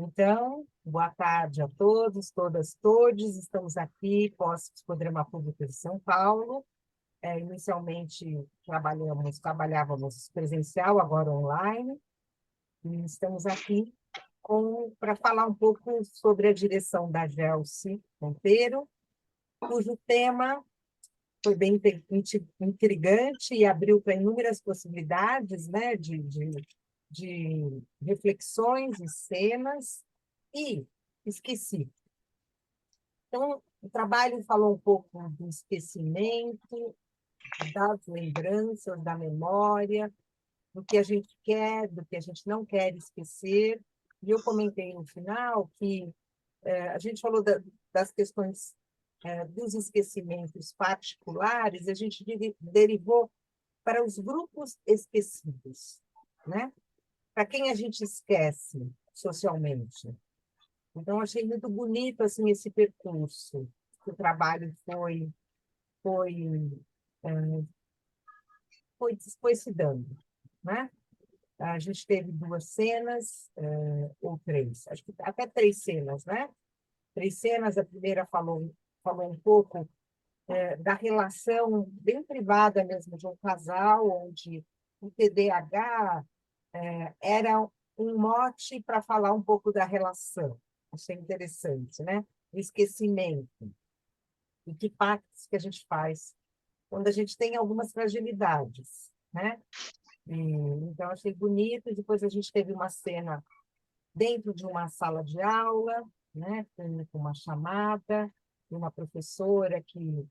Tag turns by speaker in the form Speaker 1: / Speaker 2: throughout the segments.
Speaker 1: Então, boa tarde a todos, todas, todes. Estamos aqui, Poderama Pública de São Paulo. Inicialmente, trabalhávamos presencial, agora online. E estamos aqui para falar um pouco sobre a direção da Gelsi Monteiro, cujo tema foi bem intrigante e abriu para inúmeras possibilidades, né, de reflexões e cenas, e esqueci. Então, o trabalho falou um pouco do esquecimento, das lembranças, da memória, do que a gente quer, do que a gente não quer esquecer. E eu comentei no final que a gente falou das questões dos esquecimentos particulares, a gente derivou para os grupos esquecidos, né? Para quem a gente esquece socialmente. Então, achei muito bonito assim, esse percurso, que o trabalho foi, eh, foi se dando. Né? A gente teve duas cenas, ou três, acho que até três cenas, né? Três cenas, a primeira falou um pouco da relação bem privada mesmo de um casal, onde o TDAH era um mote para falar um pouco da relação. Achei interessante, né? O esquecimento. E que pactos que a gente faz quando a gente tem algumas fragilidades, né? Então, achei bonito. Depois a gente teve uma cena dentro de uma sala de aula, né? Com uma chamada, de uma professora que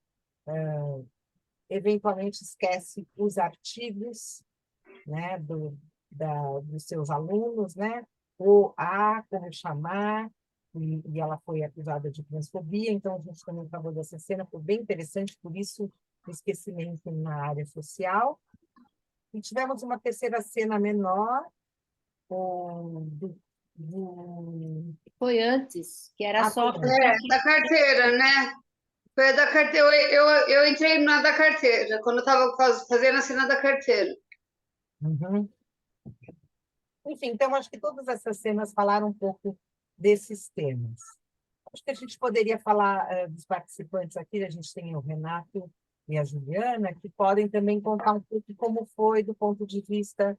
Speaker 1: eventualmente esquece os artigos, né? Dos seus alunos, né? Ou como chamar, e ela foi acusada de transfobia, então a gente também falou dessa cena, foi bem interessante, por isso o esquecimento na área social. E tivemos uma terceira cena menor, do...
Speaker 2: Foi antes, que era só...
Speaker 3: Da carteira, né? Foi a da carteira. Eu entrei na da carteira, quando eu estava fazendo a cena da carteira.
Speaker 1: Uhum. Enfim, então, acho que todas essas cenas falaram um pouco desses temas. Acho que a gente poderia falar dos participantes aqui, a gente tem o Renato e a Juliana, que podem também contar um pouco como foi do ponto de vista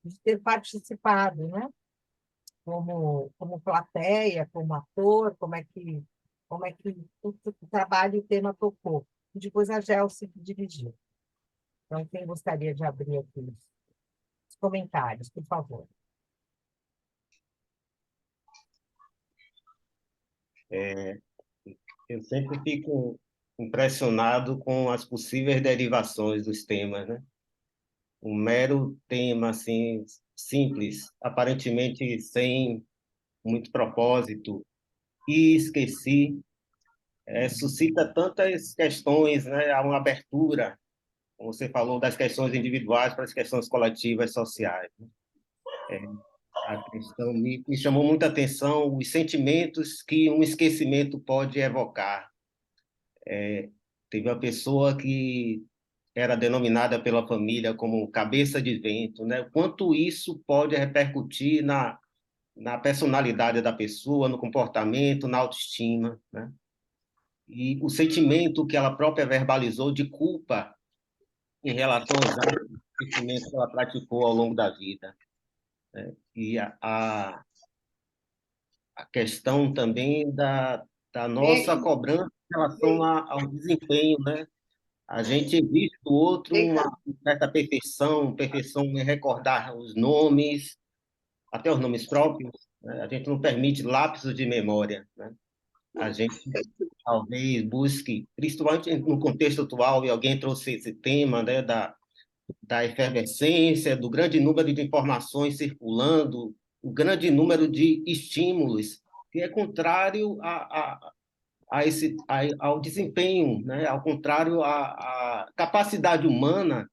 Speaker 1: de ter participado, né? Como plateia, como ator, como é que o trabalho e o tema tocou. E depois a Gelsi dirigiu. Então, quem gostaria de abrir aqui os comentários, por favor.
Speaker 4: Eu sempre fico impressionado com as possíveis derivações dos temas, né? Um mero tema assim simples, aparentemente sem muito propósito, e esqueci, suscita tantas questões, né? Há uma abertura, como você falou, das questões individuais para as questões coletivas sociais, né? A questão me chamou muita atenção os sentimentos que um esquecimento pode evocar. Teve uma pessoa que era denominada pela família como cabeça de vento, né? O quanto isso pode repercutir na personalidade da pessoa, no comportamento, na autoestima, né? E o sentimento que ela própria verbalizou de culpa em relação aos atos de sentimentos que ela praticou ao longo da vida. E a questão também da nossa cobrança em relação ao desempenho, né? A gente exige do outro uma certa perfeição em recordar os nomes, até os nomes próprios, né? A gente não permite lapsos de memória, né? A gente talvez busque, principalmente no contexto atual, e alguém trouxe esse tema, né, da efervescência, do grande número de informações circulando, o grande número de estímulos, que é contrário ao desempenho, né? Ao contrário à capacidade humana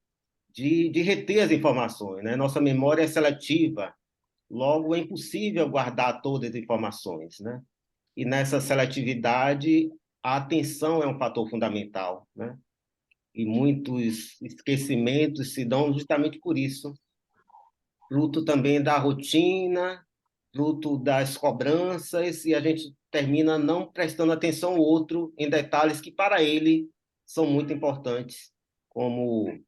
Speaker 4: de reter as informações, né? Nossa memória é seletiva, logo é impossível guardar todas as informações, né? E nessa seletividade, a atenção é um fator fundamental, né? E muitos esquecimentos se dão justamente por isso, fruto também da rotina, fruto das cobranças, e a gente termina não prestando atenção ao outro em detalhes que, para ele, são muito importantes, como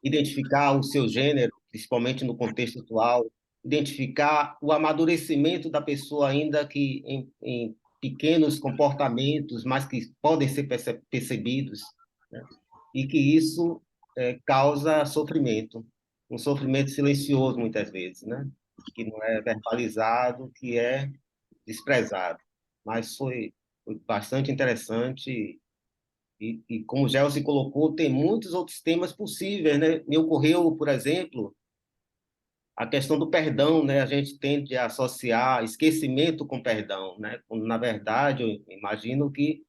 Speaker 4: identificar o seu gênero, principalmente no contexto atual, identificar o amadurecimento da pessoa, ainda que em pequenos comportamentos, mas que podem ser percebidos, né? E que isso causa sofrimento, um sofrimento silencioso, muitas vezes, né? Que não é verbalizado, que é desprezado. Mas foi bastante interessante e como o Gelsi colocou, tem muitos outros temas possíveis, né? Me ocorreu, por exemplo, a questão do perdão, né? A gente tende a associar esquecimento com perdão, né? Quando, na verdade, eu imagino que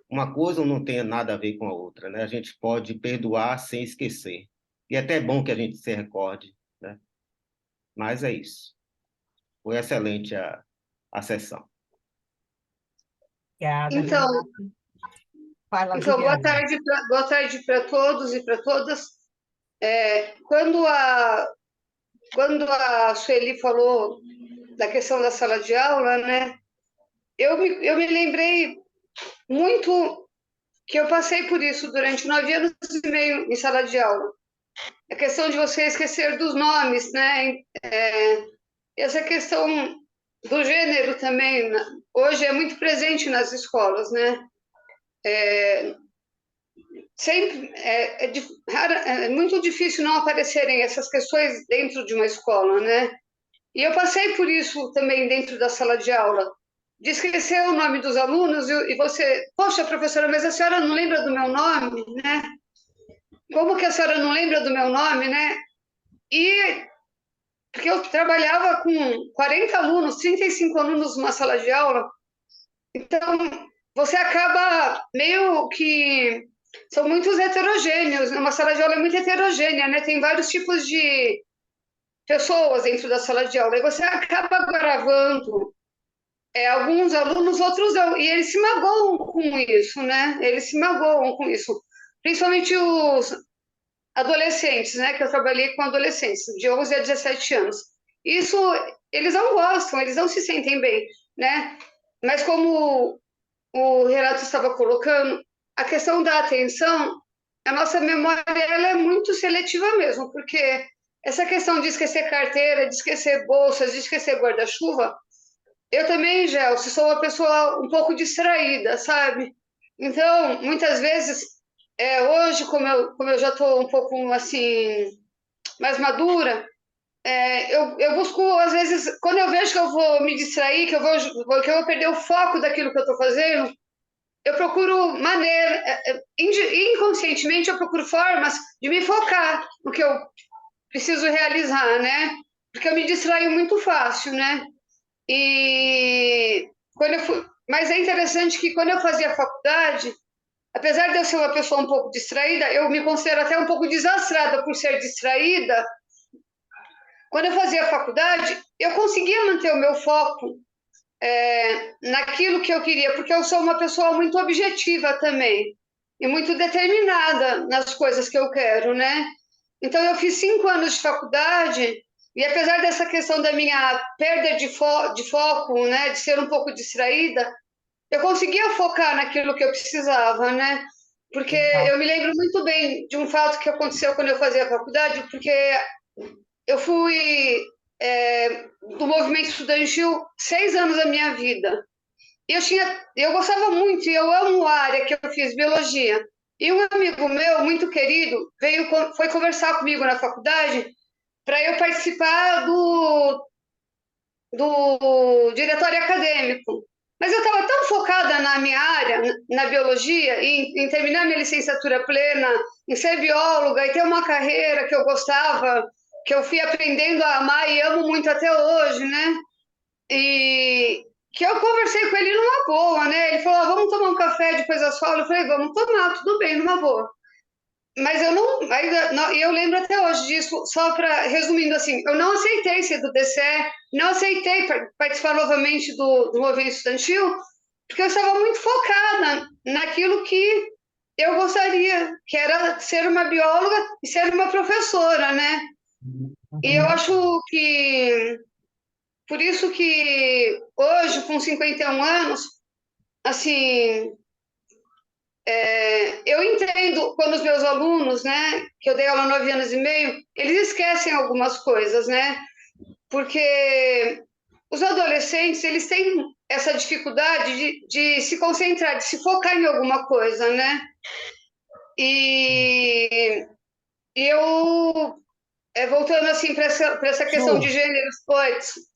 Speaker 4: uma coisa não tenha nada a ver com a outra, né? A gente pode perdoar sem esquecer. E é até bom que a gente se recorde, né? Mas é isso. Foi excelente a sessão.
Speaker 1: Obrigada,
Speaker 3: Então,
Speaker 1: Renata. Fala,
Speaker 3: então
Speaker 1: Juliana.
Speaker 3: boa tarde para todos e para todas. Quando a Sueli falou da questão da sala de aula, né? Eu me lembrei muito que eu passei por isso durante 9 anos e meio em sala de aula. A questão de você esquecer dos nomes, né? Essa questão do gênero também, né? Hoje é muito presente nas escolas, né? Sempre é muito difícil não aparecerem essas questões dentro de uma escola, né? E eu passei por isso também dentro da sala de aula, de esquecer o nome dos alunos e você, poxa, professora, mas a senhora não lembra do meu nome, né? Como que a senhora não lembra do meu nome, né? E porque eu trabalhava com 40 alunos, 35 alunos numa sala de aula, então você acaba meio que são muitos heterogêneos, uma sala de aula é muito heterogênea, né? Tem vários tipos de pessoas dentro da sala de aula, e você acaba gravando alguns alunos, outros não, e eles se magoam com isso, né? Eles se magoam com isso, principalmente os adolescentes, né? Que eu trabalhei com adolescentes, de 11 a 17 anos. Isso, eles não gostam, eles não se sentem bem, né? Mas como o Renato estava colocando, a questão da atenção, a nossa memória ela é muito seletiva mesmo, porque essa questão de esquecer carteira, de esquecer bolsas, de esquecer guarda-chuva, eu também, Gelson, sou uma pessoa um pouco distraída, sabe? Então, muitas vezes, hoje, como eu já estou um pouco assim, mais madura, eu busco, às vezes, quando eu vejo que eu vou me distrair, que eu vou perder o foco daquilo que eu estou fazendo, eu procuro inconscientemente, eu procuro formas de me focar no que eu preciso realizar, né? Porque eu me distraio muito fácil, né? E mas é interessante que quando eu fazia faculdade, apesar de eu ser uma pessoa um pouco distraída, eu me considero até um pouco desastrada por ser distraída. Quando eu fazia faculdade, eu conseguia manter o meu foco naquilo que eu queria, porque eu sou uma pessoa muito objetiva também e muito determinada nas coisas que eu quero, né? Então, eu fiz 5 anos de faculdade e, apesar dessa questão da minha perda de foco, né, de ser um pouco distraída, eu conseguia focar naquilo que eu precisava, né? Porque eu me lembro muito bem de um fato que aconteceu quando eu fazia faculdade, porque eu fui do movimento estudantil 6 anos da minha vida. E eu gostava muito, e eu amo a área que eu fiz, biologia. E um amigo meu, muito querido, foi conversar comigo na faculdade para eu participar do diretório acadêmico. Mas eu estava tão focada na minha área, na biologia, em terminar minha licenciatura plena, em ser bióloga e ter uma carreira que eu gostava, que eu fui aprendendo a amar e amo muito até hoje, né? E que eu conversei com ele numa boa, né? Ele falou, vamos tomar um café depois das aulas. Eu falei, vamos tomar, tudo bem, numa boa. Mas eu eu lembro até hoje disso, só para resumindo assim, eu não aceitei ser do DCE, não aceitei participar novamente do movimento estudantil, porque eu estava muito focada naquilo que eu gostaria, que era ser uma bióloga e ser uma professora, né? E eu acho que Por isso que hoje, com 51 anos, assim, eu entendo quando os meus alunos, né, que eu dei aula há 9 anos e meio, eles esquecem algumas coisas, né? Porque os adolescentes, eles têm essa dificuldade de se concentrar, de se focar em alguma coisa, né? E eu, voltando assim para essa questão de
Speaker 1: Ju,
Speaker 3: gêneros,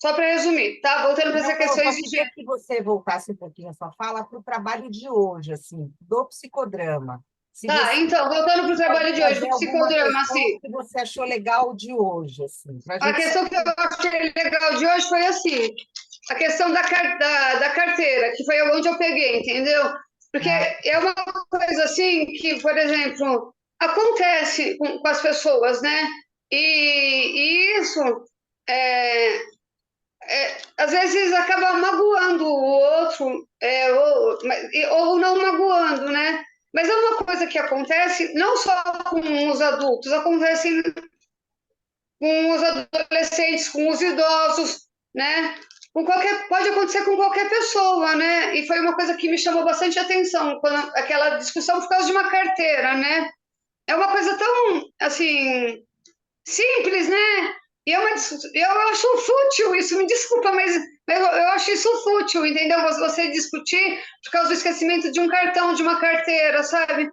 Speaker 3: só para resumir, tá? Voltando para essa
Speaker 1: não, eu
Speaker 3: questão
Speaker 1: só
Speaker 3: de
Speaker 1: queria
Speaker 3: gênero.
Speaker 1: que você voltasse um pouquinho a sua fala para o trabalho de hoje, assim, do psicodrama. Se
Speaker 3: Tá,
Speaker 1: você
Speaker 3: então, voltando para o
Speaker 1: pode
Speaker 3: trabalho de hoje, do
Speaker 1: trazer alguma
Speaker 3: psicodrama,
Speaker 1: questão
Speaker 3: assim,
Speaker 1: que você achou legal de hoje, assim, para a
Speaker 3: a
Speaker 1: gente
Speaker 3: questão que eu
Speaker 1: saber.
Speaker 3: achei legal de hoje foi assim, a questão da carteira, que foi onde eu peguei, entendeu? Porque
Speaker 1: Ah,
Speaker 3: é uma coisa assim que, por exemplo, acontece com as pessoas, né? E isso é, às vezes acaba magoando o outro, ou não magoando, né? Mas é uma coisa que acontece não só com os adultos, acontece com os adolescentes, com os idosos, né? Pode acontecer com qualquer pessoa, né? E foi uma coisa que me chamou bastante atenção, quando aquela discussão por causa de uma carteira, né? É uma coisa tão, assim, simples, né? E eu acho fútil isso, me desculpa, mas eu acho isso fútil, entendeu? Você discutir por causa do esquecimento de um cartão, de uma carteira, sabe?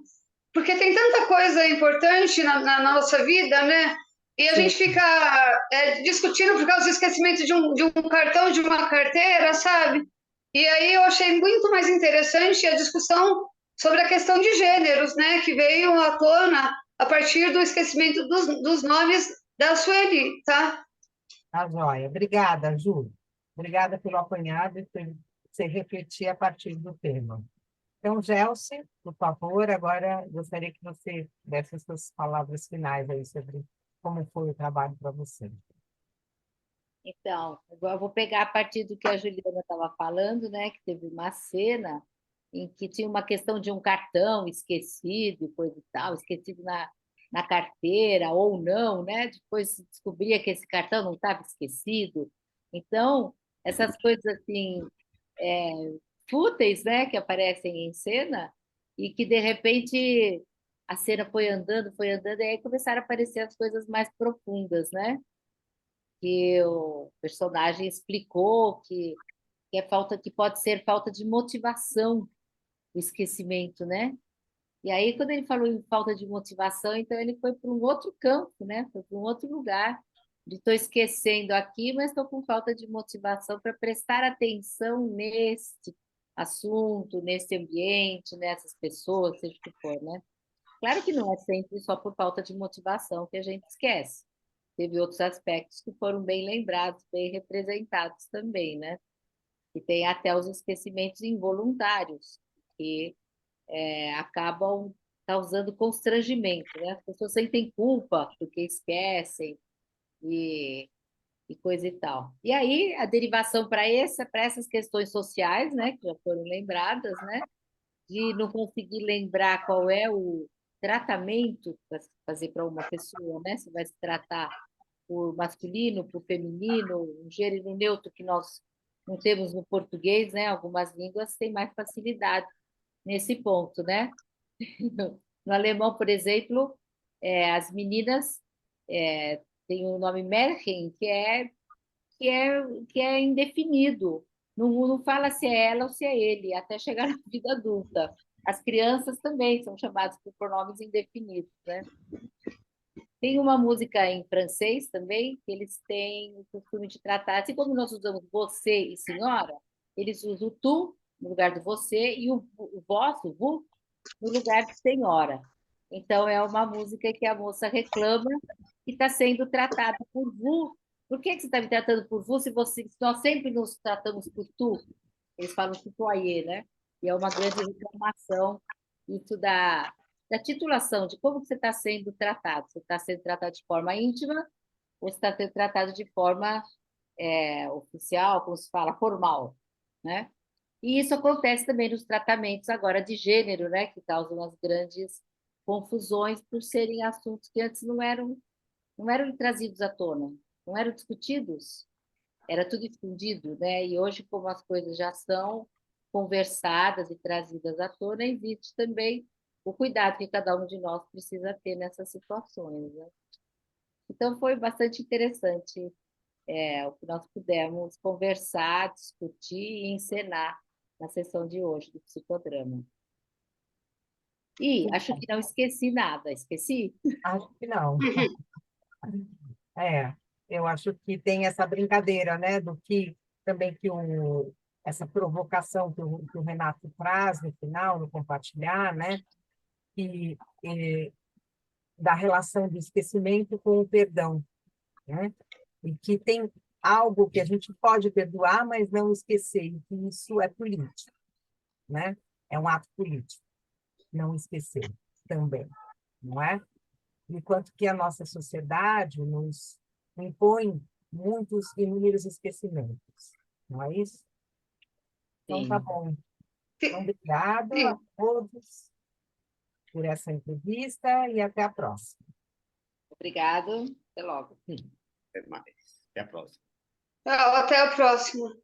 Speaker 3: Porque tem tanta coisa importante na nossa vida, né? E a
Speaker 1: sim.
Speaker 3: gente fica discutindo por causa do esquecimento de um cartão, de uma carteira, sabe? E aí eu achei muito mais interessante a discussão sobre a questão de gêneros, né? Que veio à tona a partir do esquecimento dos nomes da Sueli, tá?
Speaker 1: Tá joia. Obrigada, Ju. Obrigada pelo apanhado e por você refletir a partir do tema. Então, Gelsi, por favor, agora gostaria que você desse as suas palavras finais aí sobre como foi o trabalho para você.
Speaker 2: Então, agora eu vou pegar a partir do que a Juliana estava falando, né? Que teve uma cena em que tinha uma questão de um cartão esquecido, coisa e tal, esquecido na carteira ou não, né? Depois se descobria que esse cartão não estava esquecido. Então, essas coisas assim, é, fúteis, né? Que aparecem em cena e que de repente a cena foi andando, e aí começaram a aparecer as coisas mais profundas, né? Que o personagem explicou que é falta, que pode ser falta de motivação, o esquecimento, né? E aí, quando ele falou em falta de motivação, então ele foi para um outro campo, né? Foi para um outro lugar. De estou esquecendo aqui, mas estou com falta de motivação para prestar atenção neste assunto, nesse ambiente, nessas pessoas, seja o que for, né? Claro que não é sempre só por falta de motivação que a gente esquece. Teve outros aspectos que foram bem lembrados, bem representados também, né? E tem até os esquecimentos involuntários, que acabam causando constrangimento, né? As pessoas sentem culpa porque esquecem e, e coisa e tal. E aí, a derivação para essas questões sociais, né, que já foram lembradas, né? De não conseguir lembrar qual é o tratamento para fazer para uma pessoa, né? Se vai se tratar por masculino, por feminino, um gênero neutro que nós não temos no português, né? Algumas línguas têm mais facilidade nesse ponto, né? No alemão, por exemplo, as meninas têm o nome Märchen, que é indefinido. Não fala se é ela ou se é ele, até chegar na vida adulta. As crianças também são chamadas por pronomes indefinidos, né? Tem uma música em francês também, que eles têm o costume de tratar, assim como nós usamos você e senhora, eles usam o tu no lugar do você e o vós, o vous, no lugar de senhora. Então, é uma música que a moça reclama que está sendo tratada por vous. Por que você está me tratando por vous se nós sempre nos tratamos por tu? Eles falam tutoyer, né? E é uma grande reclamação isso da titulação, de como que você está sendo tratado. Você está sendo tratado de forma íntima ou você está sendo tratado de forma oficial, como se fala, formal, né? E isso acontece também nos tratamentos agora de gênero, né? Que causam as grandes confusões por serem assuntos que antes não eram trazidos à tona, não eram discutidos. era tudo escondido, né? E hoje, como as coisas já são conversadas e trazidas à tona, existe também o cuidado que cada um de nós precisa ter nessas situações, né? Então, foi bastante interessante, o que nós pudemos conversar, discutir e encenar na sessão de hoje do psicodrama. E acho que não esqueci nada. Esqueci?
Speaker 1: Acho que não.
Speaker 3: Uhum.
Speaker 1: Eu acho que tem essa brincadeira, né, do que também essa provocação que o Renato traz no final, no compartilhar, né, que, da relação do esquecimento com o perdão, né, e que tem algo que a gente pode perdoar, mas não esquecer, e que isso é político, né, é um ato político, não esquecer também, não é? Enquanto que a nossa sociedade nos impõe muitos inúmeros esquecimentos, não é isso? Então, tá
Speaker 2: Sim.
Speaker 1: bom. Então,
Speaker 3: Sim,
Speaker 1: obrigado a
Speaker 3: sim.
Speaker 1: todos por essa entrevista e até a próxima.
Speaker 2: Obrigado. Até logo.
Speaker 4: Até mais. Até a próxima.
Speaker 3: Até a próxima.